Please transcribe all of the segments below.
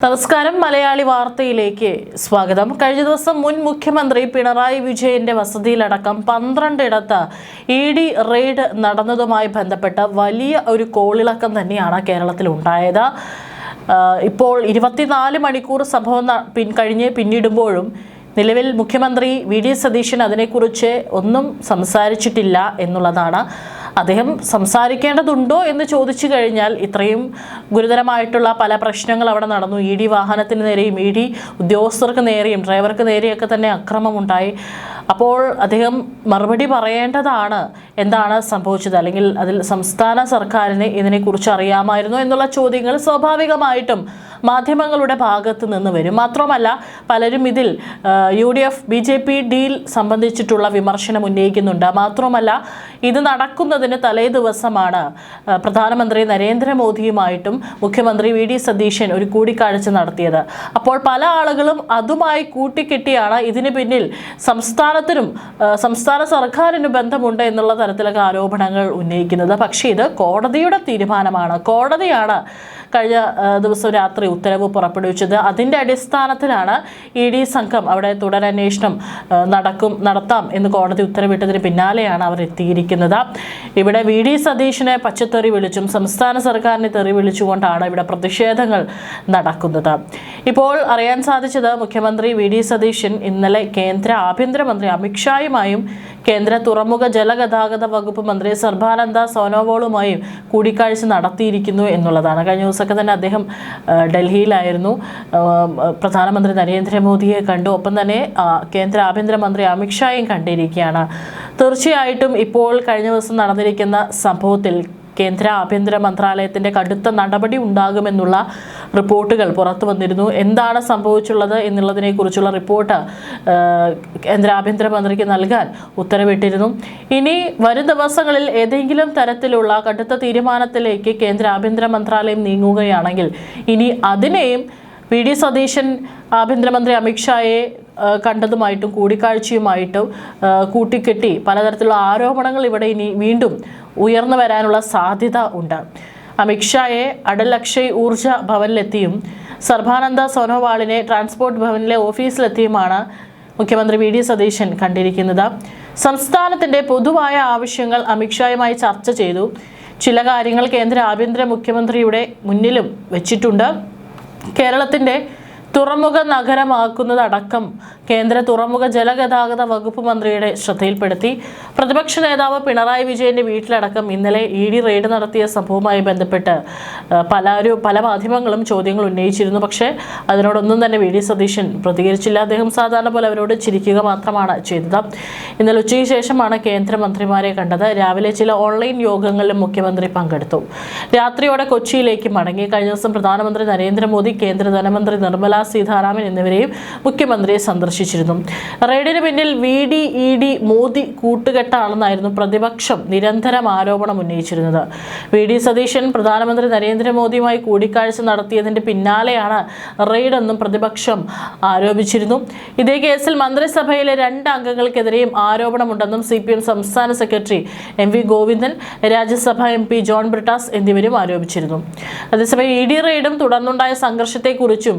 നമസ്കാരം മലയാളി വാർത്തയിലേക്ക് സ്വാഗതം. കഴിഞ്ഞ ദിവസം മുൻ മുഖ്യമന്ത്രി പിണറായി വിജയന്റെ വസതിയിലടക്കം 12 ഇടത്ത് ഇഡി റെയ്ഡ് നടന്നതുമായി ബന്ധപ്പെട്ട വലിയ ഒരു കോളിളക്കം തന്നെയാണ് കേരളത്തിൽ ഉണ്ടായത്. ഇപ്പോൾ 24 മണിക്കൂർ സംഭവം പിന്നിടുമ്പോഴും നിലവിൽ മുഖ്യമന്ത്രി വി.ഡി. സതീശൻ അതിനെക്കുറിച്ച് ഒന്നും സംസാരിച്ചിട്ടില്ല എന്നുള്ളതാണ്. അദ്ദേഹം സംസാരിക്കേണ്ടതുണ്ടോ എന്ന് ചോദിച്ചു കഴിഞ്ഞാൽ ഇത്രയും ഗുരുതരമായിട്ടുള്ള പല പ്രശ്നങ്ങൾ അവിടെ നടന്നു. ഇ ഡി വാഹനത്തിന് നേരെയും ഇ ഡി ഉദ്യോഗസ്ഥർക്ക് നേരെയും ഡ്രൈവർക്ക് നേരെയൊക്കെ തന്നെ അക്രമമുണ്ടായി. അപ്പോൾ അദ്ദേഹം മറുപടി പറയേണ്ടതാണ് എന്താണ് സംഭവിച്ചത്, അല്ലെങ്കിൽ അതിൽ സംസ്ഥാന സർക്കാരിന് ഇതിനെക്കുറിച്ച് അറിയാമായിരുന്നോ എന്നുള്ള ചോദ്യങ്ങൾ സ്വാഭാവികമായിട്ടും മാധ്യമങ്ങളുടെ ഭാഗത്ത് നിന്ന് വരും. മാത്രമല്ല പലരും ഇതിൽ UDF BJP ഡീൽ സംബന്ധിച്ചിട്ടുള്ള വിമർശനം ഉന്നയിക്കുന്നുണ്ട്. മാത്രമല്ല ഇത് നടക്കുന്നതിന് തലേ ദിവസമാണ് പ്രധാനമന്ത്രി നരേന്ദ്രമോദിയുമായിട്ടും മുഖ്യമന്ത്രി വി.ഡി. സതീശൻ ഒരു കൂടിക്കാഴ്ച നടത്തിയത്. അപ്പോൾ പല ആളുകളും അതുമായി കൂട്ടിക്കെട്ടിയാണ് ഇതിന് പിന്നിൽ സംസ്ഥാന സർക്കാരിന് ബന്ധമുണ്ട് എന്നുള്ള തരത്തിലൊക്കെ ആരോപണങ്ങൾ ഉന്നയിക്കുന്നത്. പക്ഷേ ഇത് കോടതിയുടെ തീരുമാനമാണ്. കോടതിയാണ് കഴിഞ്ഞ ദിവസം രാത്രി ഉത്തരവ് പുറപ്പെടുവിച്ചത്. അതിൻ്റെ അടിസ്ഥാനത്തിലാണ് ED സംഘം അവിടെ തുടരന്വേഷണം നടത്താം എന്ന് കോടതി ഉത്തരവിട്ടതിന് പിന്നാലെയാണ് അവർ എത്തിയിരിക്കുന്നത്. ഇവിടെ വി.ഡി. സതീശനെ പച്ചത്തെറി വിളിച്ചും സംസ്ഥാന സർക്കാരിനെ തെറി വിളിച്ചുകൊണ്ടാണ് ഇവിടെ പ്രതിഷേധങ്ങൾ നടക്കുന്നത്. ഇപ്പോൾ അറിയാൻ സാധിച്ചത് മുഖ്യമന്ത്രി വി.ഡി. സതീശൻ ഇന്നലെ കേന്ദ്ര ആഭ്യന്തരമന്ത്രി അമിത്ഷായുമായും കേന്ദ്ര തുറമുഖ ജലഗതാഗത വകുപ്പ് മന്ത്രി സർബാനന്ദ സോനോവാളുമായും കൂടിക്കാഴ്ച നടത്തിയിരിക്കുന്നു എന്നുള്ളതാണ്. കഴിഞ്ഞ ദിവസമൊക്കെ തന്നെ അദ്ദേഹം ഡൽഹിയിലായിരുന്നു. പ്രധാനമന്ത്രി നരേന്ദ്രമോദിയെ കണ്ടു. ഒപ്പം തന്നെ കേന്ദ്ര ആഭ്യന്തരമന്ത്രി അമിത്ഷായും കണ്ടിരിക്കുകയാണ്. തീർച്ചയായിട്ടും ഇപ്പോൾ കഴിഞ്ഞ ദിവസം നടന്നിരിക്കുന്ന സംഭവത്തിൽ കേന്ദ്ര ആഭ്യന്തര മന്ത്രാലയത്തിൻ്റെ കടുത്ത നടപടി ഉണ്ടാകുമെന്നുള്ള റിപ്പോർട്ടുകൾ പുറത്തു വന്നിരുന്നു. എന്താണ് സംഭവിച്ചുള്ളത് എന്നുള്ളതിനെക്കുറിച്ചുള്ള റിപ്പോർട്ട് കേന്ദ്ര ആഭ്യന്തരമന്ത്രിക്ക് നൽകാൻ ഉത്തരവിട്ടിരുന്നു. ഇനി വരും ദിവസങ്ങളിൽ ഏതെങ്കിലും തരത്തിലുള്ള കടുത്ത തീരുമാനത്തിലേക്ക് കേന്ദ്ര ആഭ്യന്തര മന്ത്രാലയം നീങ്ങുകയാണെങ്കിൽ ഇനി അതിനെയും വി.ഡി. സതീശൻ ആഭ്യന്തരമന്ത്രി അമിത്ഷായെ കണ്ടതുമായിട്ടും കൂടിക്കാഴ്ചയുമായിട്ടും കൂട്ടിക്കെട്ടി പലതരത്തിലുള്ള ആരോപണങ്ങൾ ഇവിടെ ഇനി വീണ്ടും ഉയർന്നു വരാനുള്ള സാധ്യത ഉണ്ട്. അമിത്ഷായെ അടൽ അക്ഷയ് ഊർജ ഭവനിലെത്തിയും സർബാനന്ദ സോനോവാളിനെ ട്രാൻസ്പോർട്ട് ഭവനിലെ ഓഫീസിലെത്തിയുമാണ് മുഖ്യമന്ത്രി വി.ഡി. സതീശൻ കണ്ടിരിക്കുന്നത്. സംസ്ഥാനത്തിൻ്റെ പൊതുവായ ആവശ്യങ്ങൾ അമിത്ഷായുമായി ചർച്ച ചെയ്തു. ചില കാര്യങ്ങൾ കേന്ദ്ര ആഭ്യന്തര മുഖ്യമന്ത്രിയുടെ മുന്നിലും വെച്ചിട്ടുണ്ട്. കേരളത്തിൻ്റെ തുറമുഖ നഗരമാക്കുന്നതടക്കം കേന്ദ്ര തുറമുഖ ജലഗതാഗത വകുപ്പ് മന്ത്രിയുടെ ശ്രദ്ധയിൽപ്പെടുത്തി. പ്രതിപക്ഷ നേതാവ് പിണറായി വിജയന്റെ വീട്ടിലടക്കം ഇന്നലെ ED റെയ്ഡ് നടത്തിയ സംഭവവുമായി ബന്ധപ്പെട്ട് പല മാധ്യമങ്ങളും ചോദ്യങ്ങൾ ഉന്നയിച്ചിരുന്നു. പക്ഷേ അതിനോടൊന്നും തന്നെ വി.ഡി. സതീശൻ പ്രതികരിച്ചില്ല. അദ്ദേഹം സാധാരണ പോലെ അവരോട് ചിരിക്കുക മാത്രമാണ് ചെയ്തത്. ഇന്നലെ ഉച്ചയ്ക്ക് ശേഷമാണ് കേന്ദ്രമന്ത്രിമാരെ കണ്ടത്. രാവിലെ ചില ഓൺലൈൻ യോഗങ്ങളിലും മുഖ്യമന്ത്രി പങ്കെടുത്തു. രാത്രിയോടെ കൊച്ചിയിലേക്ക് മടങ്ങി. കഴിഞ്ഞ ദിവസം പ്രധാനമന്ത്രി നരേന്ദ്രമോദി, കേന്ദ്ര ധനമന്ത്രി നിർമ്മല സീതാരാമൻ എന്നിവരെയും മുഖ്യമന്ത്രിയെ സന്ദർശിച്ചിരുന്നു. റെയ്ഡിന് പിന്നിൽ ED മോദി കൂട്ടുകെട്ടാണെന്നായിരുന്നു പ്രതിപക്ഷം നിരന്തരം ആരോപണം ഉന്നയിച്ചിരുന്നത്. വി.ഡി. സതീശൻ പ്രധാനമന്ത്രി നരേന്ദ്രമോദിയുമായി കൂടിക്കാഴ്ച നടത്തിയതിന്റെ പിന്നാലെയാണ് റെയ്ഡെന്നും പ്രതിപക്ഷം ആരോപിച്ചിരുന്നു. ഇതേ കേസിൽ മന്ത്രിസഭയിലെ 2 അംഗങ്ങൾക്കെതിരെയും ആരോപണമുണ്ടെന്നും CPM സംസ്ഥാന സെക്രട്ടറി MV ഗോവിന്ദൻ, രാജ്യസഭാ MP ജോൺ ബ്രിട്ടാസ് എന്നിവരും ആരോപിച്ചിരുന്നു. അതേസമയം ED റെയ്ഡും തുടർന്നുണ്ടായ സംഘർഷത്തെക്കുറിച്ചും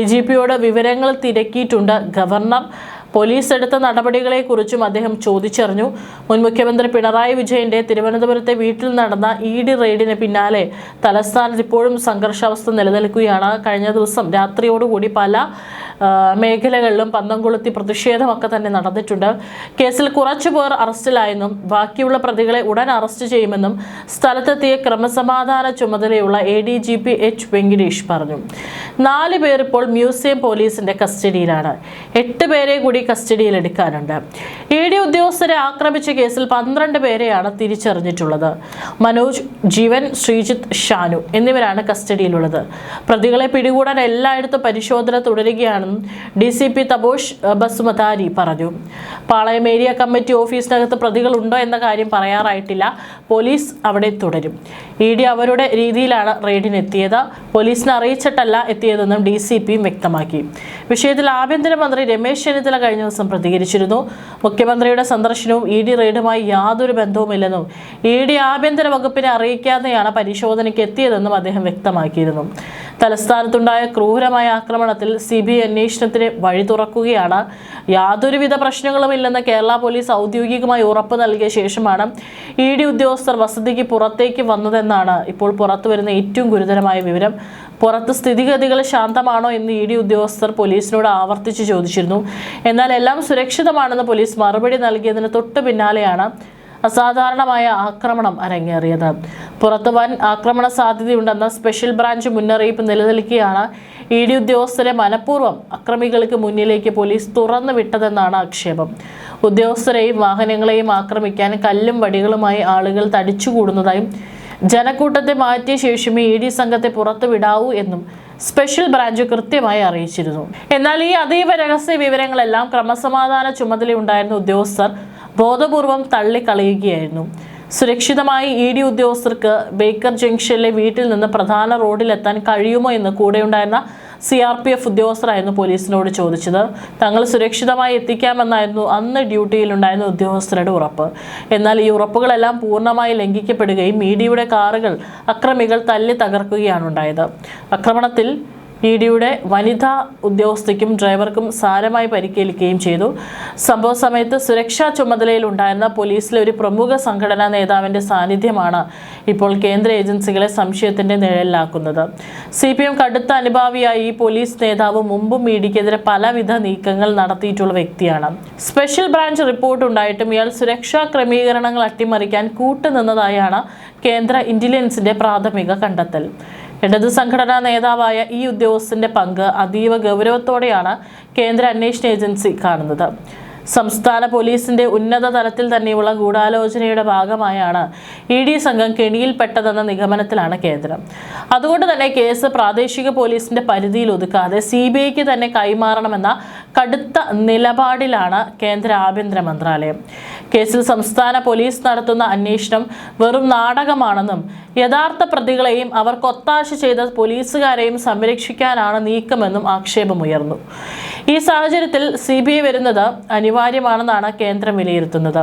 DGPയോട് വിവരങ്ങൾ തിരക്കിയിട്ടുണ്ട് ഗവർണർ. പോലീസ് എടുത്ത നടപടികളെക്കുറിച്ചും അദ്ദേഹം ചോദിച്ചറിഞ്ഞു. മുൻ മുഖ്യമന്ത്രി പിണറായി വിജയന്റെ തിരുവനന്തപുരത്തെ വീട്ടിൽ നടന്ന ED റെയ്ഡിന് പിന്നാലെ തലസ്ഥാനത്ത് ഇപ്പോഴും സംഘർഷാവസ്ഥ നിലനിൽക്കുകയാണ്. കഴിഞ്ഞ ദിവസം രാത്രിയോടുകൂടി പല മേഖലകളിലും പന്തം കൊളുത്തി പ്രതിഷേധമൊക്കെ തന്നെ നടന്നിട്ടുണ്ട്. കേസിൽ കുറച്ചുപേർ അറസ്റ്റിലായെന്നും ബാക്കിയുള്ള പ്രതികളെ ഉടൻ അറസ്റ്റ് ചെയ്യുമെന്നും സ്ഥലത്തെത്തിയ ക്രമസമാധാന ചുമതലയുള്ള ADGP H വെങ്കിടേഷ് പറഞ്ഞു. 4 പേർ ഇപ്പോൾ മ്യൂസിയം പോലീസിന്റെ കസ്റ്റഡിയിലാണ്. 8 പേരെ കൂടി കസ്റ്റഡിയിലെടുക്കാനുണ്ട്. ED ഉദ്യോഗസ്ഥരെ ആക്രമിച്ച കേസിൽ 12 പേരെയാണ് തിരിച്ചറിഞ്ഞിട്ടുള്ളത്. മനോജ്, ജീവൻ, ശ്രീജിത്ത്, ഷാനു എന്നിവരാണ് കസ്റ്റഡിയിലുള്ളത്. പ്രതികളെ പിടികൂടാൻ എല്ലായിടത്തും പരിശോധന തുടരുകയാണെന്നും DCP തപോഷ് ബസുമതാരി പറഞ്ഞു. പാളയം ഏരിയ കമ്മിറ്റി ഓഫീസിനകത്ത് പ്രതികളുണ്ടോ എന്ന കാര്യം പറയാറായിട്ടില്ല. പോലീസ് അവിടെ തുടരും. ED അവരുടെ രീതിയിലാണ് റെയ്ഡിനെത്തിയത്. പോലീസിനെ അറിയിച്ചിട്ടല്ല എത്തിയതെന്നും DCPയും വ്യക്തമാക്കി. വിഷയത്തിൽ ആഭ്യന്തരമന്ത്രി രമേശ് ചെന്നിത്തല കഴിഞ്ഞ ദിവസം പ്രതികരിച്ചിരുന്നു. മുഖ്യമന്ത്രിയുടെ സന്ദർശനവും ED റെയ്ഡുമായി യാതൊരു ബന്ധവുമില്ലെന്നും ED ആഭ്യന്തര വകുപ്പിനെ അറിയിക്കാതെയാണ് പരിശോധനയ്ക്ക് എത്തിയതെന്നും അദ്ദേഹം വ്യക്തമാക്കിയിരുന്നു. തലസ്ഥാനത്തുണ്ടായ ക്രൂരമായ ആക്രമണത്തിൽ CBI അന്വേഷണത്തിന് വഴി തുറക്കുകയാണ്. യാതൊരുവിധ പ്രശ്നങ്ങളുമില്ലെന്ന് കേരള പോലീസ് ഔദ്യോഗികമായി ഉറപ്പ് നൽകിയ ശേഷമാണ് ED ഉദ്യോഗസ്ഥർ വസതിക്ക് പുറത്തേക്ക് വന്നതെന്നാണ് ഇപ്പോൾ പുറത്തുവരുന്ന ഏറ്റവും ഗുരുതരമായ വിവരം. പുറത്ത് സ്ഥിതിഗതികൾ ശാന്തമാണോ എന്ന് ED ഉദ്യോഗസ്ഥർ പോലീസിനോട് ആവർത്തിച്ച് ചോദിച്ചിരുന്നു. എന്നാൽ എല്ലാം സുരക്ഷിതമാണെന്ന് പോലീസ് മറുപടി നൽകിയതിന് തൊട്ടു പിന്നാലെയാണ് അസാധാരണമായ ആക്രമണം അരങ്ങേറിയത്. പുറത്ത് വൻ ആക്രമണ സാധ്യതയുണ്ടെന്ന സ്പെഷ്യൽ ബ്രാഞ്ച് മുന്നറിയിപ്പ് നിലനിൽക്കെയാണ് ED ഉദ്യോഗസ്ഥരെ മനഃപൂർവ്വം അക്രമികൾക്ക് മുന്നിലേക്ക് പോലീസ് തുറന്നു വിട്ടതെന്നാണ് ആക്ഷേപം. ഉദ്യോഗസ്ഥരെയും വാഹനങ്ങളെയും ആക്രമിക്കാൻ കല്ലും വടികളുമായി ആളുകൾ തടിച്ചുകൂടുന്നതായും ജനക്കൂട്ടത്തെ മാറ്റിയ ശേഷമേ ED സംഘത്തെ പുറത്തു വിടാവൂ എന്നും സ്പെഷ്യൽ ബ്രാഞ്ച് കൃത്യമായി അറിയിച്ചിരുന്നു. എന്നാൽ ഈ അതീവ രഹസ്യ വിവരങ്ങളെല്ലാം ക്രമസമാധാന ചുമതലയുണ്ടായിരുന്ന ഉദ്യോഗസ്ഥർ ബോധപൂർവം തള്ളിക്കളയുകയായിരുന്നു. സുരക്ഷിതമായി ED ഉദ്യോഗസ്ഥർക്ക് ബേക്കർ ജംഗ്ഷനിലെ വീട്ടിൽ നിന്ന് പ്രധാന റോഡിലെത്താൻ കഴിയുമോ എന്ന് കൂടെയുണ്ടായിരുന്ന CRPF ഉദ്യോഗസ്ഥരായിരുന്നു പോലീസിനോട് ചോദിച്ചത്. തങ്ങൾ സുരക്ഷിതമായി എത്തിക്കാമെന്നായിരുന്നു അന്ന് ഡ്യൂട്ടിയിലുണ്ടായിരുന്ന ഉദ്യോഗസ്ഥരുടെ ഉറപ്പ്. എന്നാൽ ഈ ഉറപ്പുകളെല്ലാം പൂർണ്ണമായി ലംഘിക്കപ്പെടുകയും EDയുടെ കാറുകൾ അക്രമികൾ തല്ലി തകർക്കുകയാണ് ഉണ്ടായത്. ആക്രമണത്തിൽ EDയുടെ വനിതാ ഉദ്യോഗസ്ഥയ്ക്കും ഡ്രൈവർക്കും സാരമായി പരിക്കേൽക്കുകയും ചെയ്തു. സംഭവ സമയത്ത് സുരക്ഷാ ചുമതലയിൽ ഉണ്ടായിരുന്ന പോലീസിലെ ഒരു പ്രമുഖ സംഘടനാ നേതാവിന്റെ സാന്നിധ്യമാണ് ഇപ്പോൾ കേന്ദ്ര ഏജൻസികളെ സംശയത്തിന്റെ നിഴലിലാക്കുന്നത്. CPM കടുത്ത അനുഭാവിയായ ഈ പോലീസ് നേതാവ് മുമ്പും EDക്കെതിരെ പലവിധ നീക്കങ്ങൾ നടത്തിയിട്ടുള്ള വ്യക്തിയാണ്. സ്പെഷ്യൽ ബ്രാഞ്ച് റിപ്പോർട്ട് ഉണ്ടായിട്ടും ഇയാൾ സുരക്ഷാ ക്രമീകരണങ്ങൾ അട്ടിമറിക്കാൻ കൂട്ടുനിന്നതായാണ് കേന്ദ്ര ഇന്റലിജൻസിന്റെ പ്രാഥമിക കണ്ടെത്തൽ. ഇടത് സംഘടനാ നേതാവായ ഈ ഉദ്യോഗസ്ഥന്റെ പങ്ക് അതീവ ഗൗരവത്തോടെയാണ് കേന്ദ്ര അന്വേഷണ ഏജൻസി കാണുന്നത്. സംസ്ഥാന പോലീസിന്റെ ഉന്നത തലത്തിൽ തന്നെയുള്ള ഗൂഢാലോചനയുടെ ഭാഗമായാണ് ED സംഘം കെണിയിൽപ്പെട്ടതെന്ന നിഗമനത്തിലാണ് കേന്ദ്രം. അതുകൊണ്ട് തന്നെ കേസ് പ്രാദേശിക പോലീസിന്റെ പരിധിയിൽ ഒതുക്കാതെ CBIക്ക് തന്നെ കൈമാറണമെന്ന കടുത്ത നിലപാടിലാണ് കേന്ദ്ര ആഭ്യന്തര മന്ത്രാലയം. കേസിൽ സംസ്ഥാന പോലീസ് നടത്തുന്ന അന്വേഷണം വെറും നാടകമാണെന്നും യഥാർത്ഥ പ്രതികളെയും അവർക്ക് ഒത്താശ ചെയ്ത പോലീസുകാരെയും സംരക്ഷിക്കാനാണ് നീക്കമെന്നും ആക്ഷേപമുയർന്നു. ഈ സാഹചര്യത്തിൽ CBI വരുന്നത് അനിവാര്യമാണെന്നാണ് കേന്ദ്രം വിലയിരുത്തുന്നത്.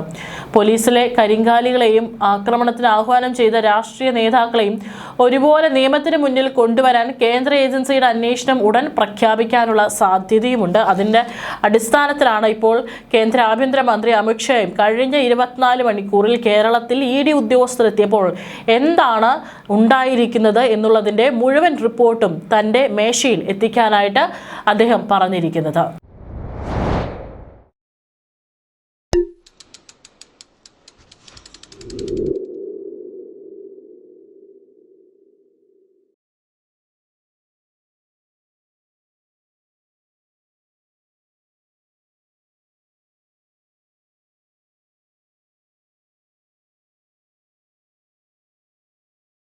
പോലീസിലെ കരിങ്കാലികളെയും ആക്രമണത്തിന് ആഹ്വാനം ചെയ്ത രാഷ്ട്രീയ നേതാക്കളെയും ഒരുപോലെ നിയമത്തിന് മുന്നിൽ കൊണ്ടുവരാൻ കേന്ദ്ര ഏജൻസിയുടെ അന്വേഷണം ഉടൻ പ്രഖ്യാപിക്കാനുള്ള സാധ്യതയുമുണ്ട്. അതിൻ്റെ അടിസ്ഥാനത്തിലാണ് ഇപ്പോൾ കേന്ദ്ര ആഭ്യന്തരമന്ത്രി അമിത്ഷായും കഴിഞ്ഞ 24 മണിക്കൂറിൽ കേരളത്തിൽ ED ഉദ്യോഗസ്ഥർ എത്തിയപ്പോൾ എന്താണ് ഉണ്ടായിരിക്കുന്നത് എന്നുള്ളതിൻ്റെ മുഴുവൻ റിപ്പോർട്ടും തൻ്റെ മേശയിൽ എത്തിക്കാനായിട്ട് അദ്ദേഹം പറഞ്ഞിരിക്കുന്നത്.